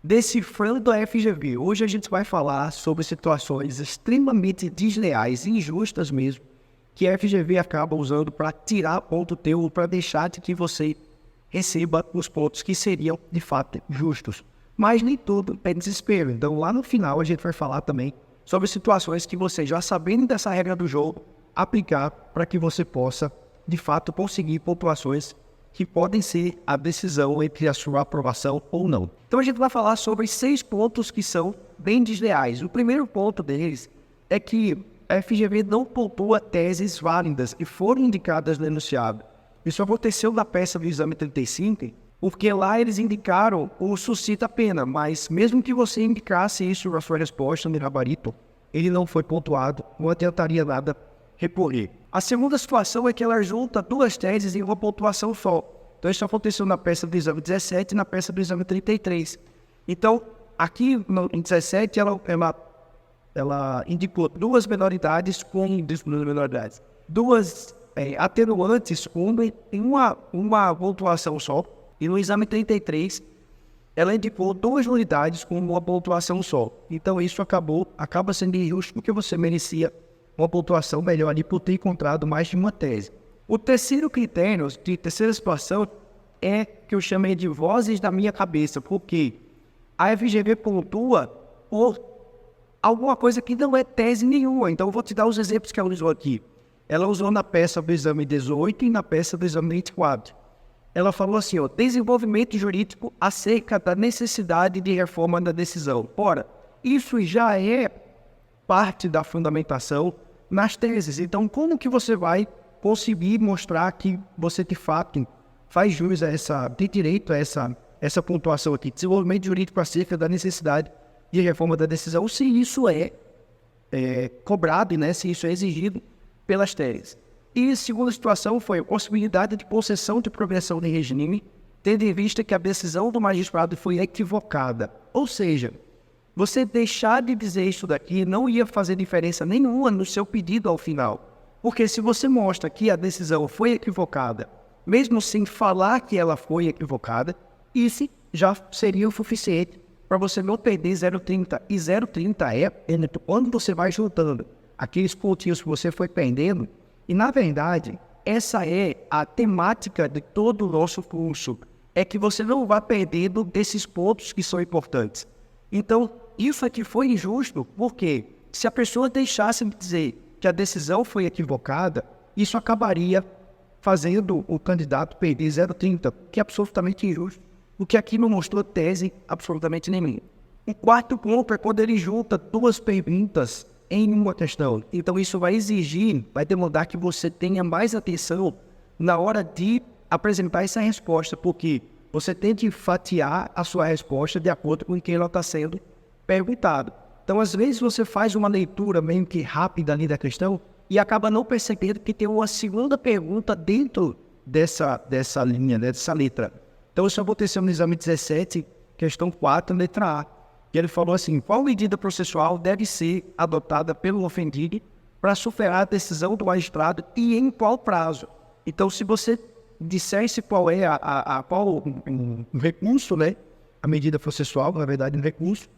Decifrando a FGV. Hoje a gente vai falar sobre situações extremamente desleais e injustas mesmo, que a FGV acaba usando para tirar ponto teu ou para deixar de que você receba os pontos que seriam de fato justos. Mas nem tudo é desespero. Então lá no final a gente vai falar também sobre situações que você, já sabendo dessa regra do jogo, aplicar para que você possa de fato conseguir pontuações que podem ser a decisão entre a sua aprovação ou não. Então a gente vai falar sobre 6 pontos que são bem desleais. O primeiro ponto deles é que a FGV não pontua teses válidas que foram indicadas no enunciado. Isso aconteceu na peça do exame 35, porque lá eles indicaram o suscita pena, mas mesmo que você indicasse isso na sua resposta no gabarito, ele não foi pontuado, não adiantaria nada recorrer. A segunda situação é que ela junta 2 teses em uma pontuação só. Então isso aconteceu na peça do exame 17 e na peça do exame 33. Então, aqui no 17, ela indicou 2 menoridades com menoridades. 2 atenuantes com uma pontuação só. E no exame 33, ela indicou 2 unidades com uma pontuação só. Então isso acaba sendo injusto porque você merecia uma pontuação melhor ali por ter encontrado mais de uma tese. O terceiro critério, de terceira situação, é que eu chamei de vozes da minha cabeça, porque a FGV pontua por alguma coisa que não é tese nenhuma. Então eu vou te dar os exemplos que ela usou aqui. Ela usou na peça do exame 18 e na peça do exame 24. Ela falou assim, desenvolvimento jurídico acerca da necessidade de reforma da decisão. Ora, isso já é parte da fundamentação nas teses. Então, como que você vai conseguir mostrar que você, de fato, faz jus tem direito a essa pontuação aqui, desenvolvimento jurídico acerca da necessidade de reforma da decisão, se isso é cobrado, né, se isso é exigido pelas teses. E a segunda situação foi a possibilidade de concessão de progressão de regime, tendo em vista que a decisão do magistrado foi equivocada. Ou seja, você deixar de dizer isso daqui não ia fazer diferença nenhuma no seu pedido ao final. Porque se você mostra que a decisão foi equivocada, mesmo sem falar que ela foi equivocada, isso já seria o suficiente para você não perder 0,30. E 0,30 é quando você vai juntando aqueles pontinhos que você foi perdendo. E, na verdade, essa é a temática de todo o nosso curso. É que você não vai perdendo desses pontos que são importantes. Então, isso aqui foi injusto, porque se a pessoa deixasse de dizer que a decisão foi equivocada, isso acabaria fazendo o candidato perder 0,30, que é absolutamente injusto, o que aqui não mostrou tese absolutamente nenhuma. O quarto ponto é quando ele junta 2 perguntas em uma questão. Então isso vai demandar que você tenha mais atenção na hora de apresentar essa resposta, porque você tem que fatiar a sua resposta de acordo com o que ela está sendo perguntada. Então, às vezes, você faz uma leitura meio que rápida ali da questão e acaba não percebendo que tem uma segunda pergunta dentro dessa linha, dessa letra. Então, isso aconteceu no exame 17, questão 4, letra A. E ele falou assim, qual medida processual deve ser adotada pelo ofendido para superar a decisão do magistrado e em qual prazo? Então, se você dissesse qual é qual o recurso, né? A medida processual, na verdade, um recurso.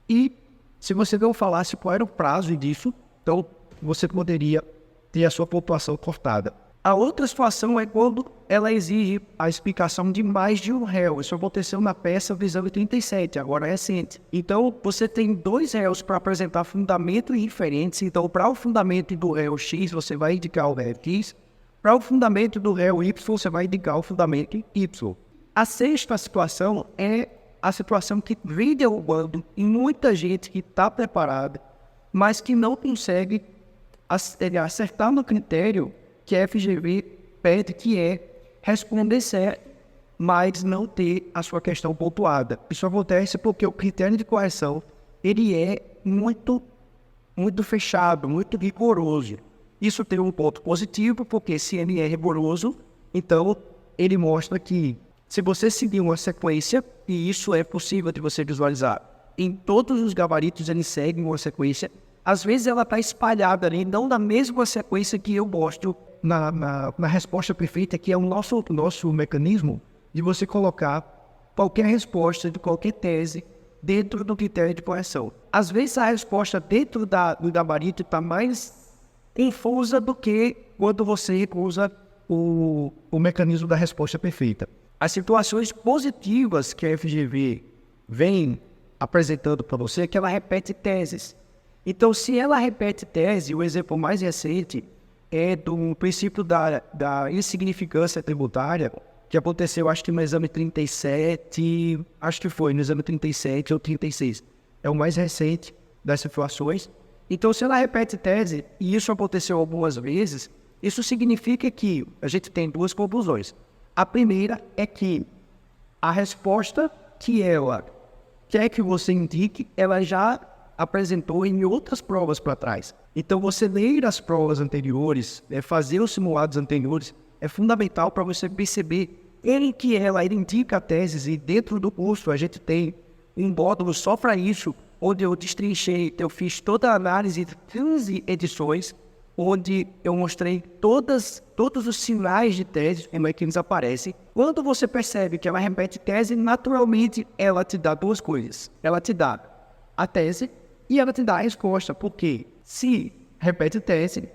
E se você não falasse qual era o prazo disso, então você poderia ter a sua pontuação cortada. A outra situação é quando ela exige a explicação de mais de um réu. Isso aconteceu na peça do exame 37, agora é recente. Então, você tem 2 réus para apresentar fundamentos diferentes. Então, para o fundamento do réu X, você vai indicar o réu X. Para o fundamento do réu Y, você vai indicar o fundamento Y. A sexta situação é a situação que vem derrubando em muita gente que está preparada, mas que não consegue acertar no critério que a FGV pede, que é responder certo, mas não ter a sua questão pontuada. Isso acontece porque o critério de correção ele é muito fechado, muito rigoroso. Isso tem um ponto positivo, porque se ele é rigoroso, então ele mostra que se você seguir uma sequência, e isso é possível de você visualizar, em todos os gabaritos ele segue uma sequência, às vezes ela está espalhada ali, não na mesma sequência que eu mostro na resposta perfeita, que é o nosso mecanismo de você colocar qualquer resposta de qualquer tese dentro do critério de correção. Às vezes a resposta dentro do gabarito está mais confusa do que quando você usa o mecanismo da resposta perfeita. As situações positivas que a FGV vem apresentando para você é que ela repete teses. Então, se ela repete tese, o exemplo mais recente é do princípio da insignificância tributária, que aconteceu, acho que no exame 37, acho que foi no exame 37 ou 36. É o mais recente das situações. Então, se ela repete tese, e isso aconteceu algumas vezes, isso significa que a gente tem duas conclusões. A primeira é que a resposta que ela quer que você indique, ela já apresentou em outras provas para trás. Então, você ler as provas anteriores, fazer os simulados anteriores, é fundamental para você perceber em que ela indica teses, e dentro do curso a gente tem um módulo só para isso, onde eu destrinchei, eu fiz toda a análise de 15 edições, onde eu mostrei todos os sinais de tese, como é que eles aparecem. Quando você percebe que ela repete tese, naturalmente ela te dá duas coisas. Ela te dá a tese e ela te dá a resposta, porque se repete tese,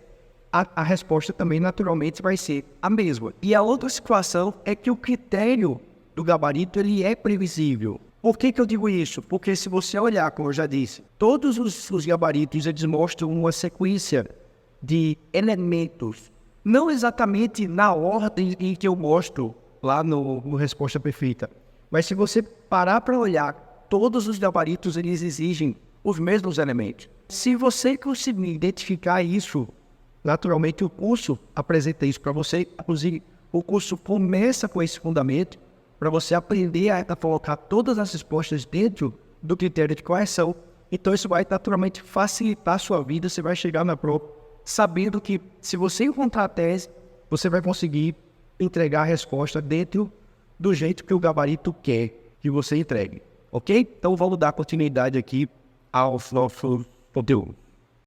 a resposta também naturalmente vai ser a mesma. E a outra situação é que o critério do gabarito ele é previsível. Por que eu digo isso? Porque se você olhar, como eu já disse, todos os gabaritos eles mostram uma sequência de elementos, não exatamente na ordem em que eu mostro lá no Resposta Perfeita, mas se você parar para olhar, todos os gabaritos eles exigem os mesmos elementos. Se você conseguir identificar isso, naturalmente o curso apresenta isso para você. Inclusive, o curso começa com esse fundamento para você aprender a colocar todas as respostas dentro do critério de correção. Então isso vai naturalmente facilitar a sua vida. Você vai chegar na prova sabendo que se você encontrar a tese, você vai conseguir entregar a resposta dentro do jeito que o gabarito quer que você entregue. Ok? Então vamos dar continuidade aqui ao nosso conteúdo.